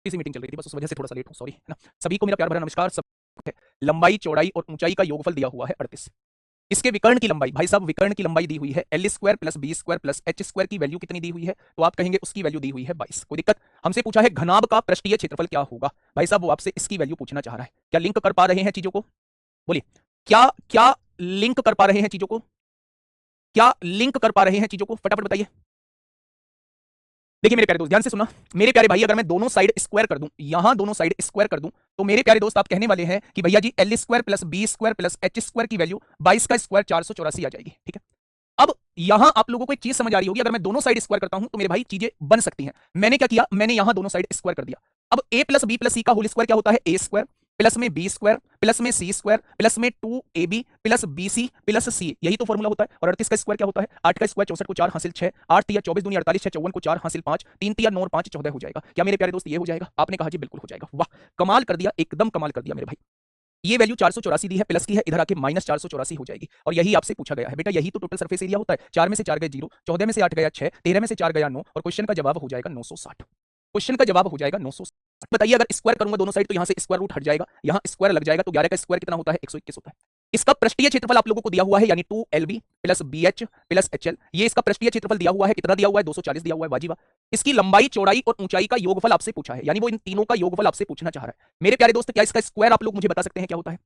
छोटी सी मीटिंग चल रही थी, बस उस वजह से थोड़ा सा लेट हूँ, सॉरी, है ना। सभी को मेरा प्यार भरा नमस्कार। सब लंबाई, चौड़ाई और ऊंचाई का योगफल दिया हुआ है 38। इसके विकर्ण की लंबाई, भाई साहब विकर्ण की लंबाई दी हुई है L square plus B square plus H square की वैल्यू कितनी दी हुई है, तो आप कहेंगे उसकी वैल्यू दी हुई है 22। कोई दिक्कत? हमसे पूछा है घनाभ का पृष्ठीय क्षेत्रफल क्या होगा, भाई साहब वो आपसे इसकी वैल्यू पूछना चाह रहा है। क्या लिंक कर पा रहे हैं चीजों को? बोलिए, क्या क्या लिंक कर पा रहे हैं चीजों को? क्या लिंक कर पा रहे हैं चीजों को? फटाफट बताइए। देखिए मेरे प्यारे दोस्त, ध्यान से सुनना मेरे प्यारे भाई, अगर मैं दोनों साइड स्क्वायर कर दूं, यहां दोनों साइड स्क्वायर कर दूं, तो मेरे प्यारे दोस्त आप कहने वाले हैं कि भैया जी L square plus B square plus H square की वैल्यू 22 का स्क्वायर 484 आ जाएगी। ठीक है, अब यहां आप लोगों को एक चीज समझ आ रही होगी, अगर मैं दोनों साइड स्क्वायर करता हूं तो मेरे भाई चीजें बन सकती हैं। मैंने क्या किया, मैंने यहां दोनों साइड स्क्वायर कर दिया। अब a plus B plus C का होल स्क्वायर क्या होता है? ए स्क्वायर प्लस में बी स्क्वायर प्लस में सी स्क्वायर प्लस में 2ab plus B C plus C, यही तो फॉर्मूला होता है। और 38 का स्क्वायर क्या होता है? 8 का स्क्वायर 64 को 4 हासिल 6, 8 तिया 24 दूनी 48, 6 54 को 4 हासिल 5, 3 तिया 9 और 5 14 हो जाएगा। क्या मेरे प्यारे दोस्त ये हो जाएगा? आपने कहा जी बिल्कुल हो जाएगा। वाह, कमाल कर दिया, एकदम कमाल कर दिया मेरे भाई। ये वैल्यू 484 दी है, प्लस की है, इधर आके माइनस 484 हो जाएगी। और यही आपसे पूछा गया है बेटा, यही तो टोटल सरफेस एरिया होता है। 4 में से 4 गए 0, 14 में से 8 गया 6, 13 में से 4 गया 9, और क्वेश्चन का जवाब हो जाएगा 960। क्वेश्चन का जवाब हो जाएगा 960। बताइए, अगर स्क्वायर करूंगा दोनों साइड तो यहां से स्क्वायर रूट हट जाएगा, यहां स्क्वायर लग जाएगा, तो 11 का स्क्वायर कितना होता है? 121 होता है। इसका पृष्ठीय क्षेत्रफल आप लोगों को दिया हुआ है, यानी 2lb plus bh plus hl। ये इसका पृष्ठीय क्षेत्रफल दिया हुआ है, कितना दिया हुआ है? 240 दिया हुआ है, वाजिबा। इसकी लंबाई, चौड़ाई और ऊंचाई का योगफल आपसे पूछा है, यानी वो इन तीनों का योगफल आपसे पूछना चाह रहा है। मेरे प्यारे दोस्त, क्या इसका स्क्वायर आप लोग मुझे बता सकते हैं क्या होता है?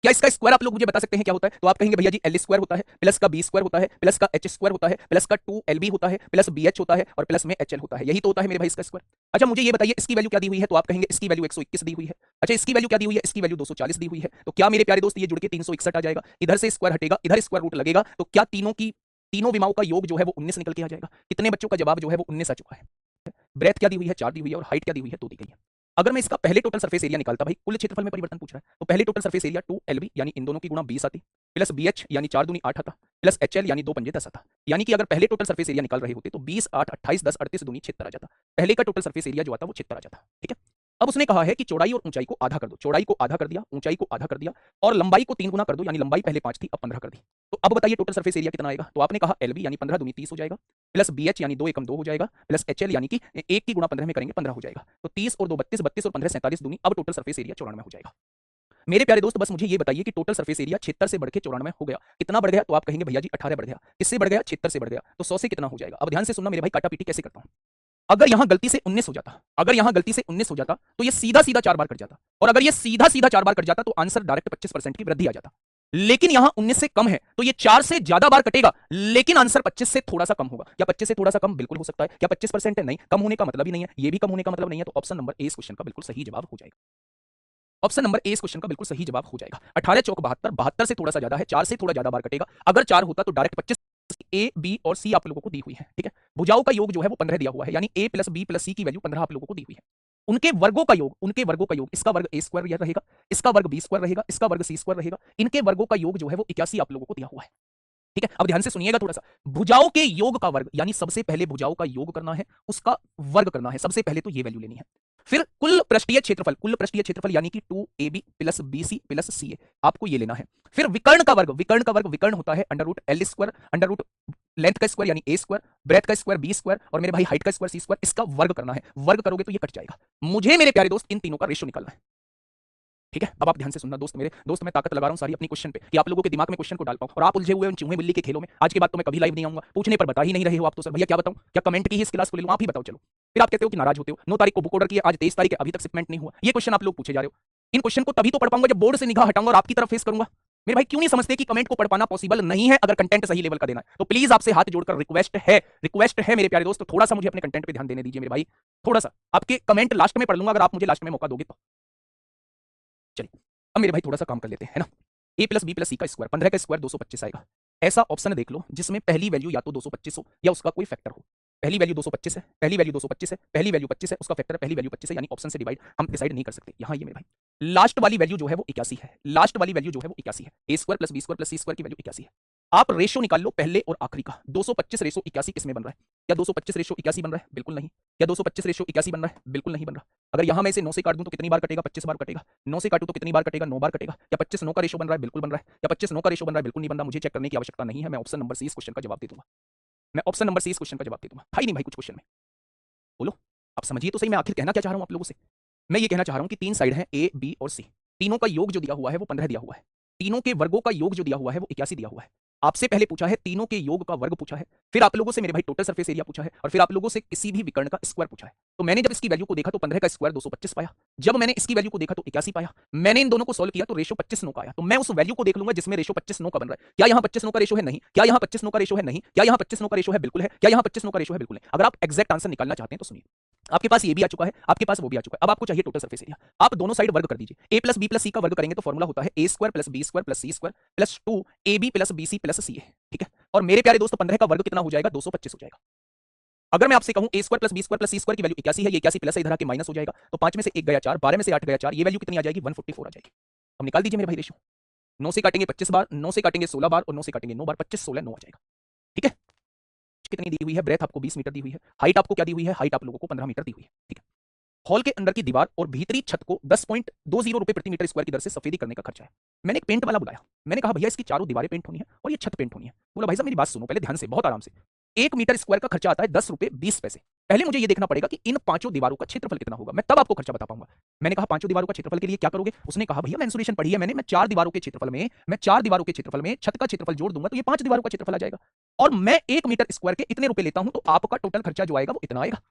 क्या इसका स्क्वायर आप लोग मुझे बता सकते हैं क्या होता है? तो आप कहेंगे भैया जी एल स्क्वायर होता है, प्लस का बी स्क्वायर होता है, प्लस का एच स्क्वायर होता है, प्लस का 2lb होता है, प्लस bh होता है, और प्लस में hl होता है। यही तो होता है मेरे भाई इसका स्क्वायर। अच्छा मुझे ये बताइए इसकी वैल्यू क्या दी हुई है? तो आप कहेंगे इसकी वैल्यू 121 दी हुई है। अच्छा इसकी वैल्यू क्या दी हुई है? इसकी वैल्यू 240 दी हुई है। तो क्या मेरे प्यारे दोस्त ये जुड़ के 361 आ जाएगा? इधर से स्क्वायर हटेगा, इधर स्क्वायर रूट लगेगा, तो क्या तीनों विमाओं का योग जो है वो 19 निकल के आ जाएगा? कितने बच्चों का जवाब जो है वो 19 आ चुका है। ब्रेथ क्या दी हुई है? 4 दी हुई है, और हाइट क्या दी हुई है? 2 दी गई है। अगर मैं इसका पहले टोटल सरफेस एरिया निकालता, भाई कुल क्षेत्रफल में परिवर्तन पूछ रहा है, तो पहले टोटल सरफेस एरिया 2lb यानी इन दोनों की गुणा 20 आती, प्लस bh यानी 4 दूनी 8 आता, प्लस hl यानी 2 पंजे 10 आता। यानी कि अगर पहले टोटल सरफेस एरिया निकाल रहे होते तो 20 8 28 10 38 दूनी 76 आ जाता। पहले का टोटल सरफेस एरिया जो आता वो 76 आ जाता। ठीक है, अब उसने कहा है कि चौड़ाई और ऊंचाई को आधा कर दो। चौड़ाई को आधा कर दिया, ऊंचाई को आधा कर दिया, और लंबाई को 3 गुना कर दो, यानी लंबाई पहले 5 थी अब 15 कर दी। तो अब बताइए टोटल सरफेस एरिया कितना आएगा? तो आपने कहा lb यानी 15 दूनी 30 हो जाएगा, प्लस bh यानी 2 एकम 2 हो जाएगा, प्लस hl यानी कि 1 की गुणा 15 में करेंगे 15 हो जाएगा। तो 30 और 2 32, 32 और 15 47 दूनी, अब टोटल सरफेस एरिया 94 हो जाएगा। मेरे प्यारे दोस्त बस मुझे ये बताइए कि टोटल सरफेस एरिया 76 से बढ़ के 94 हो गया। कितना बढ़ गया? तो आप कहेंगे भैया जी 18 बढ़ गया। किससे बढ़ गया? 76 से बढ़ गया। तो 100 से कितना हो जाएगा? अब ध्यान से सुनना मेरे भाई, काटा पीटी कैसे करता हूं। अगर यहां गलती से 19 हो जाता, अगर यहां गलती से 19 हो जाता तो ये सीधा सीधा 4 बार कट जाता, और अगर ये सीधा सीधा 4 बार कट जाता तो आंसर डायरेक्ट 25% की वृद्धि आ जाता। लेकिन यहां 19 से कम है तो ये 4 से ज्यादा बार कटेगा, लेकिन आंसर 25 से थोड़ा सा कम होगा। क्या 25 से थोड़ा सा कम? बिल्कुल हो सकता है। क्या 25% है? नहीं, कम होने का मतलब ही नहीं है, ये भी कम होने का मतलब नहीं है। तो ऑप्शन नंबर ए इस क्वेश्चन का बिल्कुल सही जवाब हो जाएगा। ऑप्शन नंबर ए इस क्वेश्चन का बिल्कुल सही जवाब हो जाएगा। 18 चौक 72, 72 से थोड़ा सा ज्यादा है, 4 से थोड़ा ज्यादा बार कटेगा। अगर 4 होता तो डायरेक्ट 25। ए बी और सी आप लोगों को दी हुई है। ठीक है, भुजाओं का योग जो है वो 15 दिया हुआ है, यानी ए प्लस बी प्लस सी की वैल्यू 15 आप लोगों को दी हुई है। उनके वर्गों का योग, इसका वर्ग ए स्क्वायर रहेगा, इसका वर्ग बी स्क्वायर रहेगा, इसका वर्ग सी स्क्वायर रहेगा। इनके वर्गों का योग जो है वो 81 आप लोगों को दिया हुआ है। ठीक है, अब ध्यान से सुनिएगा थोड़ा सा। भुजाओं के योग का वर्ग, यानी सबसे पहले भुजाओं का योग करना है, उसका वर्ग करना है, सबसे पहले तो ये वैल्यू लेनी है। फिर कुल पृष्ठीय क्षेत्रफल यानी कि 2ab plus bc plus ca, आपको ये लेना है। फिर विकर्ण का वर्ग, विकर्ण होता है under root L square, under root length का स्क्वायर यानी ए स्क्वायर, ब्रेथ का स्क्वायर बी स्क्वायर, और मेरे भाई हाइट का स्क्वायर सी स्क्वायर, इसका वर्ग करना है। वर्ग करोगे तो ये कट जाएगा। मुझे मेरे प्यारे दोस्त इन तीनों का रेशियो निकालना है। ठीक है, अब आप ध्यान से सुनना दोस्त, मेरे दोस्त मैं ताकत लगा रहा हूं सारी अपनी क्वेश्चन पे, कि आप लोगों के दिमाग में क्वेश्चन को डाल पाऊं, और आप उलझे हुए उन चूहे बिल्ली के खेलों में आज के बाद तो मैं कभी लाइव नहीं आऊंगा। पूछने पर बता ही नहीं रहे हो आप तो। सर भैया क्या बताऊं, क्या कमेंट की ही इस क्लास को ले लूं? आप ही बताओ चलो। फिर आप कहते हो कि नाराज होते हो। 9 तारीख को बुक ऑर्डर किया, आज 23 तारीख है, अभी तक शिपमेंट नहीं हुआ। ये क्वेश्चन आप लोग पूछे जा रहे हो। इन क्वेश्चन को तभी तो पढ़ पाऊंगा जब बोर्ड से निगाह हटाऊंगा और आपकी तरफ फेस करूंगा। मेरे भाई क्यों नहीं समझते कि कमेंट को पढ़ पाना पॉसिबल नहीं है अगर कंटेंट सही लेवल का देना है? तो प्लीज आपसे हाथ जोड़कर रिक्वेस्ट है मेरे प्यारे दोस्त, थोड़ा सा मुझे अपने कंटेंट पे ध्यान देने दीजिए मेरे भाई। थोड़ा सा आपके कमेंट लास्ट में पढ़ लूंगा अगर आप मुझे लास्ट में मौका दोगे तो। चलिए अब मेरे भाई थोड़ा सा काम कर लेते हैं, है ना। ए प्लस बी प्लस सी का स्क्वायर, 15 का स्क्वायर 225 आएगा। ऐसा ऑप्शन देख लो जिसमें पहली वैल्यू या तो 225 हो या उसका कोई फैक्टर हो। पहली वैल्यू 225 है, पहली वैल्यू 225 है, पहली वैल्यू 25 है, उसका फैक्टर है पहली वैल्यू 25 है, यानी ऑप्शन से डिवाइड हम डिसाइड नहीं कर सकते। यहाँ ये मेरे भाई लास्ट वाली वैल्यू जो है वो 81 है, लास्ट वाली वैल्यू जो है वो 81 है। A square plus B square plus C square की वैल्यू 81 है। आप रेशो निकाल लो पहले और आखिरी का। 225 रेशो 81 किसमें बन रहा है? क्या 225 रेशो 81 बन रहा है? बिल्कुल नहीं। क्या 225 रेशो 81 बन रहा है? बिल्कुल नहीं बन रहा। अगर यहां मैं इसे 9 से काट दूं तो कितनी बार कटेगा? 25 बार कटेगा। 9 से काटूं तो कितनी बार कटेगा? 9 बार कटेगा। क्या 25 9 का रेशो बन रहा है? बिल्कुल बन रहा है। क्या 25 9 का रेशो बन रहा है? बिल्कुल नहीं बन रहा। मुझे चेक करने की आवश्यकता नहीं है, मैं ऑप्शन नंबर सी इस क्वेश्चन का जवाब दे दूंगा। मैं ऑप्शन नंबर सी इस क्वेश्चन का जवाब दे दूंगा। था ही नहीं भाई कुछ क्वेश्चन में। बोलो। आप समझिए तो सही मैं आखिर कहना क्या चाह रहा हूं आप लोगों से। मैं ये कहना चाह रहा हूं कि तीन साइड हैं ए बी और सी, तीनों का योग जो दिया हुआ है वो 15 दिया हुआ है, तीनों के वर्गों का योग जो दिया हुआ है वो 81 दिया हुआ है। आपसे पहले पूछा है तीनों के योग का वर्ग पूछा है, फिर आप लोगों से मेरे भाई टोटल सरफेस एरिया पूछा है, और फिर आप लोगों से किसी भी विकर्ण का स्क्वायर पूछा है। तो मैंने जब इसकी वैल्यू को देखा तो 15 का स्क्वायर 225 पाया, जब मैंने इसकी वैल्यू को देखा तो 81 पाया। मैंने इन दोनों को सोल्व किया तो रेशो 25:9 का आया। तो मैं उस वैल्यू को देख लूंगा जिसमें रेशो 25:9 का बन रहा है। क्या यहां 25:9 का रेशो है? नहीं। क्या यहां 25:9 का रेशो है? नहीं। क्या यहां 25:9 का रेशो है? बिल्कुल है। क्या यहां 25:9 का रेशो है? बिल्कुल है। अगर आप एग्जैक्ट आंसर निकालना चाहते हैं तो सुनिए, आपके पास ये भी आ चुका है, आपके पास वो भी आ चुका है, अब आपको चाहिए टोटल सरफेस एरिया। आप दोनों साइड वर्ग कर दीजिए। a plus B plus C का वर्ग करेंगे तो फॉर्मूला होता है a square plus B square plus C square plus 2ab plus bc plus C है, ठीक है। और मेरे प्यारे दोस्त 15 का वर्ग कितना हो जाएगा? 225 हो जाएगा। अगर मैं आपसे कहूं a square plus B square plus C square की वैल्यू 81 है, ये 81 प्लस इधर आके माइनस हो जाएगा, तो 5 में से 1 गया 4, 12 में से 8 गया 4, ये वैल्यू कितनी आ जाएगी? 144 आ जाएगी। अब निकाल दीजिए मेरे भाई रेशियो। 9 से काटेंगे 25 बार, 9 से काटेंगे 16 बार और 9 से काटेंगे 9 बार, 25 16 9 आ जाएगा, ठीक है। कितनी दी हुई है? ब्रेथ आपको 20 मीटर दी हुई है, हाइट आपको क्या दी हुई है? हाइट आप लोगों को 15 मीटर दी हुई है, ठीक है। हॉल के अंदर की दीवार और भीतरी छत को 10.20 रुपए प्रति मीटर स्क्वायर की दर से सफेदी करने का खर्चा है। मैंने एक पेंट वाला बुलाया, मैंने कहा भैया इसकी चारों दीवारें पेंट होनी है और ये छत पेंट होनी है। बोला भाई साहब मेरी बात सुनो पहले ध्यान से, बहुत आराम से। 1 मीटर स्क्वायर का खर्चा आता है 10 रुपए 20 पैसे। पहले मुझे ये देखना पड़ेगा कि इन पांचों दीवारों का क्षेत्रफल कितना होगा, मैं तब आपको खर्चा बता पाऊंगा। मैंने कहा पांचों दीवारों का क्षेत्रफल के लिए क्या करोगे? उसने कहा भैया मेंसुरेशन पढ़ी है मैंने, मैं चार दीवारों के क्षेत्रफल में छत का क्षेत्रफल जोड़ दूंगा तो ये 5 दीवारों का क्षेत्रफल आ जाएगा। और मैं 1 मीटर स्क्वायर के इतने रुपए लेता हूं तो आपका टोटल खर्चा जो आएगा वो इतना आएगा।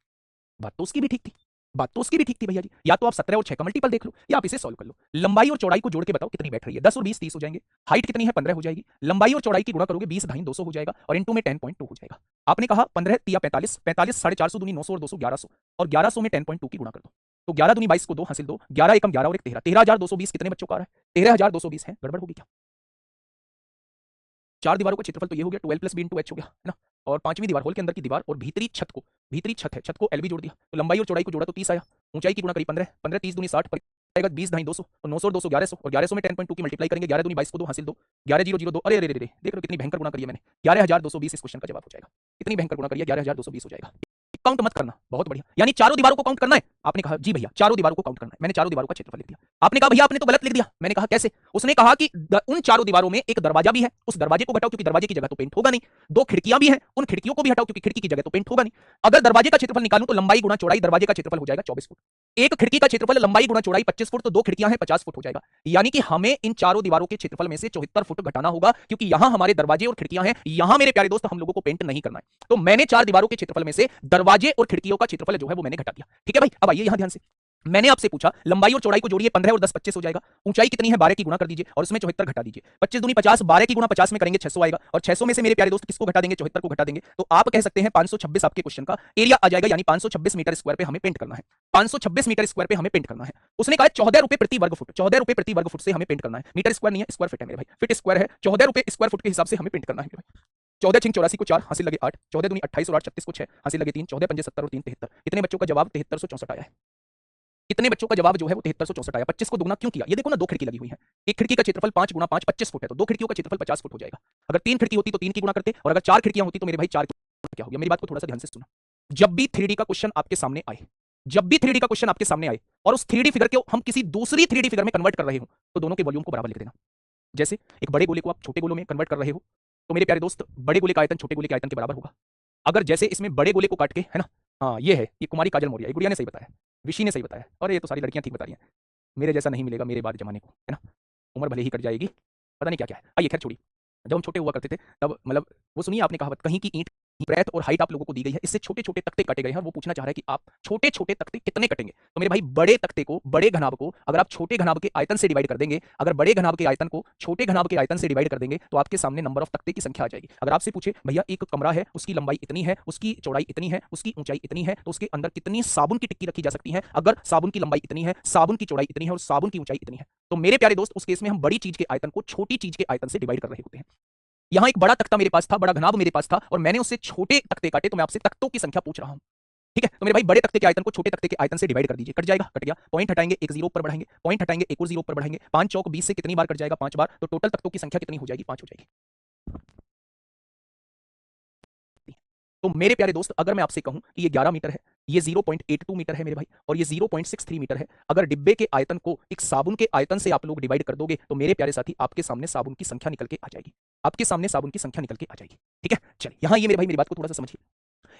बात तो उसकी भी ठीक थी, बात तो उसकी भी ठीक थी भैया जी। या तो आप 17 और 6 का मल्टीपल देख लो या आप इसे सॉल्व कर लो। लंबाई और चौड़ाई को जोड़ के बताओ कितनी बैठ रही है? 10 और 20 30 हो जाएंगे। हाइट कितनी है? 15 हो जाएगी। लंबाई और चौड़ाई की गुणा करोगे 20 ढाई 200 हो जाएगा और इनटू में 10.2 हो जाएगा। आपने कहा 15 तिया 45, 45 450 दूनी 900 और 200 1100 और 1100 में 10.2 की गुणा कर दो तो 11 दूनी 22 को 2 हासिल 2, 11 एकम 11 और एक 13, 13,220 कितने बच्चों का आ रहा है? 13,220 है। गड़बड़ होगी क्या? चार दीवारों का क्षेत्रफल तो ये हो गया 12 प्लस बी इंटू एच हो गया, है ना। और पांचवी दीवार होल के अंदर की दीवार और भीतरी छत को, भीतरी छत है, छत को एल भी जोड़ दिया तो लंबाई और चौड़ाई को जोड़ा तो 30 आया। ऊंचाई की गुणा करी 15, 15 30 दूनी 60 आएगा 20 ढाई 200 और 900 और 200 1100 और 1100 में 10.2 की मल्टीप्लाई करेंगे, 11 दूनी 22 को 2 हासिल 2, 11,002। अरे अरे अरे देख लो कितनी भयंकर गुणा करी है मैंने, 11,220 इस क्वेश्चन का जवाब हो जाएगा। कितनी भयंकर गुणा करिए, 11,220 हो जाएगा। काउंट मत करना, बहुत बढ़िया। यानी चारों दीवारों को काउंट करना है? आपने कहा जी भैया चारों दीवारों को काउंट करना है। मैंने चारों दीवारों का क्षेत्रफल लिख दिया। आपने कहा भैया आपने तो गलत लिख दिया। मैंने कहा कैसे? उसने कहा कि उन चारों दीवारों में एक दरवाजा भी है, उस दरवाजे को हटाओ क्योंकि दरवाजे की जगह तो पेंट होगा नहीं। दो खिड़कियां भी हैं, उन खिड़कियों को भी हटाओ क्योंकि खिड़की की जगह तो पेंट होगा नहीं। अगर दरवाजे का क्षेत्रफल निकालूं तो लंबाई गुणा चौड़ाई दरवाजे का क्षेत्रफल हो जाएगा 24 फुट। एक खिड़की का क्षेत्रफल लंबाई गुणा चौड़ाई 25 फुट तो दो खिड़कियां हैं 50 फुट हो जाएगा। यानी कि हमें इन चारों दीवारों के क्षेत्रफल में से 74 फुट घटाना होगा क्योंकि यहां हमारे दरवाजे और खिड़कियां हैं, यहां मेरे प्यारे दोस्त हम लोगों को पेंट नहीं करना है। तो मैंने चार दीवारों के क्षेत्रफल में से दरवाजे और खिड़कियों का क्षेत्रफल जो है वो मैंने घटा दिया। ठीक है भाई, अब आइए यहां ध्यान से। मैंने आपसे पूछा लंबाई और चौड़ाई को जोड़िए 15 और 10 25 हो जाएगा। ऊंचाई कितनी है? 12 की गुणा कर दीजिए और उसमें 74 घटा दीजिए। 25 दूनी 50, 12 की गुणा 50 में करेंगे 600 आएगा और 600 में से मेरे प्यारे दोस्त किसको घटा देंगे? 74 को घटा देंगे। तो आप कह सकते हैं 526 आपके क्वेश्चन का एरिया आ जाएगा, यानी 526 मीटर स्क्वायर पे हमें पेंट करना है। 526 मीटर स्क्वायर पे हमें पेंट करना है। उसने कहा 14 रुपए प्रति वर्ग फुट, 14 रुपए प्रति वर्ग फुट से हमें पेंट करना है। मीटर स्क्वायर नहीं है, स्क्वायर फीट है मेरे भाई, फीट स्क्वायर है। 14 रुपए स्क्वायर फुट के हिसाब से हमें पेंट करना है मेरे भाई। 14 छिंग 84 को 4 हासिल लगे 8, 14 दूनी 28 और 8 36 को 6 हासिल लगे 3, 14 पंजे 70 और 3 73। कितने बच्चों का जवाब? 7364 आया है। कितने बच्चों का जवाब जो है वो 7364 आया। 25 को दुगना क्यों किया? ये देखो ना, दो खिड़की लगी हुई है, एक खिड़की का क्षेत्रफल 5 गुणा 5 25 फुट है, तो दो खिड़कियों का क्षेत्रफल 50 फुट हो जाएगा। अगर तीन खिड़की होती तो 3 की गुणा करते और अगर 4 खिड़कियां होती तो मेरे भाई 4 क्या हो गया? मेरी बात को थोड़ा सा ध्यान से सुनो। जब भी 3D का क्वेश्चन आपके सामने आए, जब भी 3D का क्वेश्चन आपके सामने आए और उस 3D फिगर को हम किसी दूसरी 3D फिगर में कन्वर्ट कर रहे हो तो दोनों के वॉल्यूम को बराबर लिख देना। जैसे एक बड़े गोले को आप छोटे गोलों में कन्वर्ट कर रहे हो तो मेरे प्यारे दोस्त बड़े गोले का आयतन छोटे गोले के आयतन के बराबर होगा। अगर जैसे इसमें बड़े गोले को काट के, है ना, हाँ ये है, ये कुमारी काजल मौर्य, ये गुड़िया ने सही बताया, विशी ने सही बताया और ये तो सारी लड़कियां ठीक बता रही हैं। मेरे जैसा नहीं मिलेगा मेरे बाद जमाने को, है ना। उम्र भले ही कट जाएगी, पता नहीं क्या क्या है। आइए खैर छोड़िए। जब हम छोटे हुआ करते थे तब मतलब वो सुनिए, आपने कहावत कहीं की ईंट ब्रेथ और हाइट आप लोगों को दी गई है, इससे छोटे छोटे तख्ते काटे गए हैं और वो पूछना चाह रहा है कि आप छोटे छोटे तख्ते कितने कटेंगे। तो मेरे भाई बड़े तख्ते को, बड़े घनाभ को अगर आप छोटे घनाभ के आयतन से डिवाइड कर देंगे, अगर बड़े घनाभ के आयतन को छोटे घनाभ के आयतन से डिवाइड कर देंगे तो आपके सामने नंबर ऑफ तख्ते की संख्या आ जाएगी। अगर आपसे पूछे भैया एक कमरा है, उसकी लंबाई इतनी है, उसकी चौड़ाई इतनी है, उसकी ऊंचाई इतनी है, तो उसके अंदर कितनी साबुन की टिक्की रखी जा सकती है? अगर साबुन की लंबाई इतनी है, साबुन की चौड़ाई इतनी है और साबुन की ऊंचाई इतनी है, तो मेरे प्यारे दोस्त उस केस में हम बड़ी चीज के आयतन को छोटी चीज के आयतन से डिवाइड कर रहे होते हैं। यहां एक बड़ा तख्ता मेरे पास था, बड़ा घनाभ मेरे पास था और मैंने उससे छोटे तख्ते काटे, तो मैं आपसे तख्तों की संख्या पूछ रहा हूं। ठीक है, तो मेरे भाई बड़े तख्ते के आयतन को छोटे तख्ते के आयतन से डिवाइड कर दीजिए। कट जाएगा, कट गया। पॉइंट हटाएंगे, एक जीरो ऊपर बढ़ाएंगे, पॉइंट हटाएंगे, एक और जीरो ऊपर बढ़ाएंगे। 5 चौक 20 से कितनी बार कट जाएगा? 5 बार। तो टोटल तख्तों की संख्या कितनी हो जाएगी? 5 हो जाएगी। तो मेरे प्यारे दोस्त अगर मैं आपसे कहूं कि ये 11 मीटर है, ये 0.82 मीटर है मेरे भाई और ये 0.63 मीटर है, अगर डिब्बे के आयतन को एक साबुन के आयतन से आप लोग डिवाइड कर दोगे तो मेरे प्यारे साथी आपके सामने साबुन की संख्या निकल के आ जाएगी, आपके सामने साबुन की संख्या निकल के आ जाएगी। ठीक है, चलिए यहां ये मेरे भाई मेरी बात को थोड़ा सा समझिए।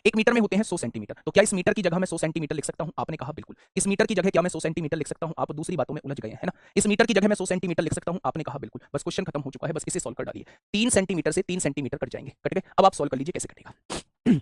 1 मीटर में होते हैं 100 सेंटीमीटर। तो क्या इस मीटर की जगह मैं 100 सेंटीमीटर लिख सकता हूं? आपने कहा बिल्कुल। इस मीटर की जगह क्या मैं 100 सेंटीमीटर लिख सकता हूं? आप दूसरी बातों में उलझ गए हैं, है ना? इस मीटर की जगह मैं 100 सेंटीमीटर लिख सकता हूं? आपने कहा बिल्कुल। बस क्वेश्चन खत्म हो चुका है, बस इसे सॉल्व कर डालिए। 3 सेंटीमीटर से 3 सेंटीमीटर कट जाएंगे, कट गए। अब आप सॉल्व कर लीजिए कैसे कटेगा।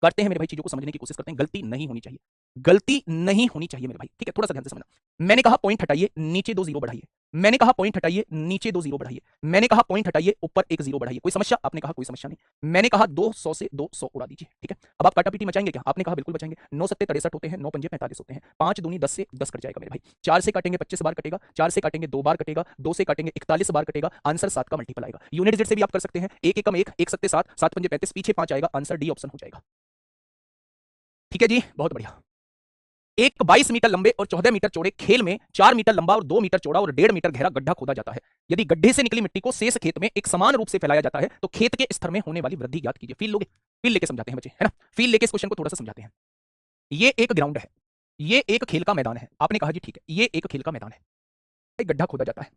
करते हैं मेरे भाई, चीजों को समझने की कोशिश करते हैं। गलती नहीं होनी चाहिए, गलती नहीं होनी चाहिए मेरे भाई, ठीक है? थोड़ा सा ध्यान से समझना। मैंने कहा पॉइंट हटाइए, नीचे 2 जीरो बढ़ाइए। मैंने कहा पॉइंट हटाइए, नीचे 2 जीरो बढ़ाइए। मैंने कहा पॉइंट हटाइए, ऊपर 1 जीरो बढ़ाइए। कोई समस्या? आपने कहा कोई समस्या नहीं। मैंने कहा 200 से 200 उड़ा दीजिए, ठीक है? अब आप काटापीटी मचाएंगे क्या? आपने कहा बिल्कुल बचाएंगे। 9 सत्ते 63 होते हैं, 9 पंजे 45 होते हैं, 5 दूनी 10 से 10 कट जाएगा मेरे भाई। 4 से काटेंगे 25 बार कटेगा, 4 से काटेंगे 2 बार कटेगा, 2 से काटेंगे 41 बार कटेगा। आंसर 7 का मल्टीपल आएगा। यूनिट जेड से भी आप कर सकते हैं। 1 एकम 1, 1 सत्ते 7, 7 पंजे 35, पीछे 5 आएगा। आंसर डी ऑप्शन हो जाएगा। ठीक है जी, बहुत बढ़िया। एक 22 मीटर लंबे और 14 मीटर चौड़े खेल में 4 मीटर लंबा और 2 मीटर चौड़ा और 1.5 मीटर गहरा गड्ढा खोदा जाता है। यदि गड्ढे से निकली मिट्टी को शेष खेत में एक समान रूप से फैलाया जाता है तो खेत के स्तर में होने वाली वृद्धि ज्ञात कीजिए। फील लोगे? फील लेके समझाते हैं बच्चे, है ना? फील लेके इस क्वेश्चन को थोड़ा सा समझाते हैं। ये एक ग्राउंड है, ये एक खेल का मैदान है। आपने कहा जी ठीक है, ये एक खेल का मैदान है। एक गड्ढा खोदा जाता है,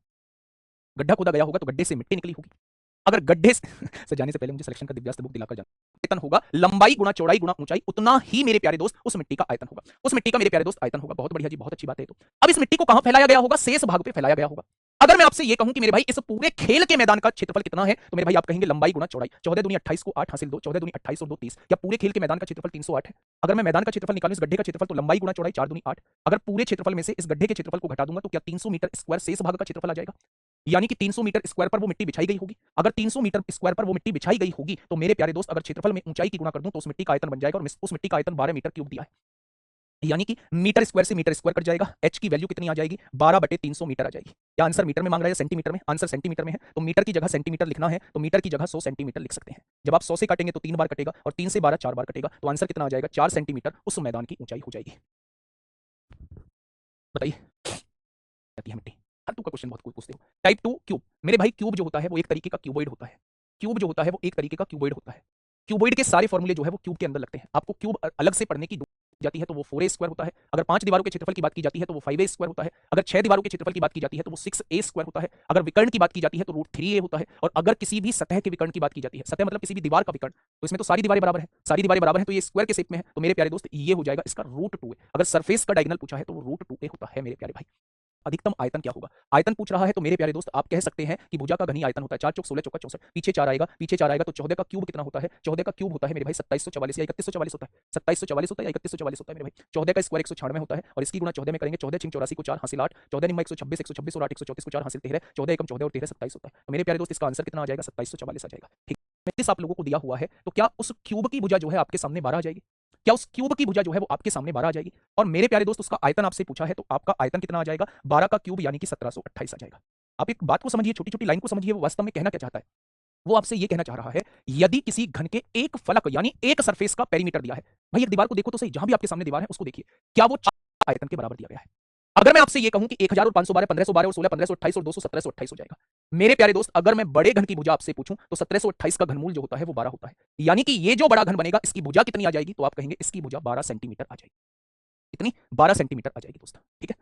गड्ढा खोदा गया होगा तो गड्ढे से मिट्टी निकली होगी। अगर गड्ढे से जाने से पहले मुझे सिलेक्शन का दिव्यास्त्र बुक दिलाकर जाना। आयतन होगा लंबाई गुणा चौड़ाई गुणा ऊंचाई, उतना ही मेरे प्यारे दोस्त उस मिट्टी का आयतन होगा। उस मिट्टी का मेरे प्यारे दोस्त आयतन होगा। बहुत बढ़िया जी, बहुत अच्छी बात है। तो अब इस मिट्टी को कहां फैलाया गया होगा? शेष भाग पे फैलाया गया होगा। अगर मैं आपसे ये कहूं कि मेरे भाई इस पूरे खेल के मैदान का क्षेत्रफल कितना है, तो मेरे भाई आप कहेंगे लंबाई गुणा चौड़ाई। 14 दूनी 28 को 8 हासिल 2, 14 दूनी 28 और 2 30। क्या पूरे खेल के मैदान का क्षेत्रफल 308 है? अगर मैं मैदान का क्षेत्रफल निकालूं इस गड्ढे का क्षेत्रफल, तो लंबाई गुणा चौड़ाई 4 दूनी 8। अगर पूरे क्षेत्रफल में से इस गड्ढे के क्षेत्रफल को घटा दूंगा तो क्या 300 मीटर स्क्वायर शेष भाग का क्षेत्रफल आ जाएगा? यानी कि 300 मीटर स्क्वायर पर वो मिट्टी बिछाई गई होगी। अगर 300 मीटर स्क्वायर पर वो मिट्टी बिछाई गई होगी तो मेरे प्यारे दोस्त अगर क्षेत्रफल में ऊंचाई की गुणा कर दूं तो उस मिट्टी का आयतन बन जाएगा, और उस मिट्टी का आयतन 12 मीटर क्यूब दिया है। यानी कि मीटर स्क्वायर से मीटर स्क्वायर कट जाएगा। एच की वैल्यू कितनी आ जाएगी? 12/300 मीटर आ जाएगी। क्या आंसर मीटर में मांग रहा है या सेंटीमीटर में? आंसर सेंटीमीटर में है, तो मीटर की जगह सेंटीमीटर लिखना है तो मीटर की जगह 100 सेंटीमीटर लिख सकते हैं। जब आप 100 से काटेंगे तो 3 बार कटेगा और 3 से 12 4 बार कटेगा, तो आंसर कितना आ जाएगा? 4 सेंटीमीटर उस मैदान की ऊंचाई हो जाएगी। बताइए जाती है मिट्टी। हर तू का क्वेश्चन बहुत पूछते हो। Type 2 cube. मेरे भाई क्यूब जो होता है वो एक तरीके का क्यूबॉइड होता है। क्यूब जो होता है वो एक तरीके का क्यूबॉइड होता है। क्यूबॉइड के सारे फॉर्मूले जो है वो क्यूब के अंदर लगते हैं। आपको क्यूब अलग से पढ़ने की जाती है तो वो 4a स्क्वायर होता है। अगर 5 दीवारों के क्षेत्रफल की बात की जाती है तो वो 5a स्क्वायर होता है। अगर 6 दीवारों के क्षेत्रफल की बात की जाती है तो वो 6a स्क्वायर होता है। अगर विकर्ण की बात की जाती है तो √3a होता है। और अगर किसी भी सतह के विकर्ण की बात की जाती है, सतह मतलब किसी भी दीवार का विकर्ण, तो इसमें तो सारी दीवारें बराबर है, सारी दीवारें बराबर है तो ये स्क्वायर के शेप में है, तो मेरे प्यारे दोस्त ये हो जाएगा इसका √2a। अगर सरफेस का डायगोनल पूछा है तो वो √2a होता है मेरे प्यारे भाई। अधिकतम आयतन क्या होगा? आयतन पूछ रहा है तो मेरे प्यारे दोस्त आप कह सकते हैं कि भुजा का घनी आयतन होता है 4 चौक 16 चौका 64। पीछे 4 आएगा, पीछे 4 आएगा तो 14 का क्यूब कितना होता है? 14 का क्यूब होता है मेरे भाई 2744 या 3144 होता है। 2744 होता है या 3144 होता है मेरे भाई। 14 का स्क्वायर 196 होता है और इसकी गुणा 14 में करेंगे। 14 छिंग 84 को 4 हासिल 8, 14 निम्मा 126 126 और 8 134 को 4 हासिल 13, 14 एकम 14 और 13 27 होता है। तो मेरे प्यारे दोस्त इसका आंसर कितना आ जाएगा? 2744 आ जाएगा। ठीक है, आप लोगों को दिया हुआ है तो क्या उस क्यूब की भुजा जो है आपके सामने 12 आ जाएगी? क्या उस क्यूब की भुजा जो है वो आपके सामने 12 आ जाएगी? और मेरे प्यारे दोस्त उसका आयतन आपसे पूछा है तो आपका आयतन कितना आ जाएगा? 12 का क्यूब यानी कि 1728 आ जाएगा। आप एक बात को समझिए, छोटी छोटी लाइन को समझिए, वो वास्तव में कहना क्या चाहता है। वो आपसे ये कहना चाह रहा है यदि किसी घन के एक फलक यानी एक सरफेस का पेरीमीटर दिया है, भाई एक दीवार को देखो तो सही, जहां भी आपके सामने दीवार है उसको देखिए, क्या वो आयतन के बराबर दिया गया है? अगर मैं आपसे ये कहूं कि 1000 और 512 1512 और 16 1528 और 200 1728 हो जाएगा, मेरे प्यारे दोस्त अगर मैं बड़े घन की भुजा आपसे पूछूं तो 1728 का घनमूल जो होता है वो 12 होता है। यानी कि ये जो बड़ा घन बनेगा इसकी भुजा कितनी आ जाएगी? तो आप कहेंगे इसकी भुजा 12 सेंटीमीटर आ जाएगी। कितनी? 12 सेंटीमीटर आ जाएगी दोस्त। ठीक है,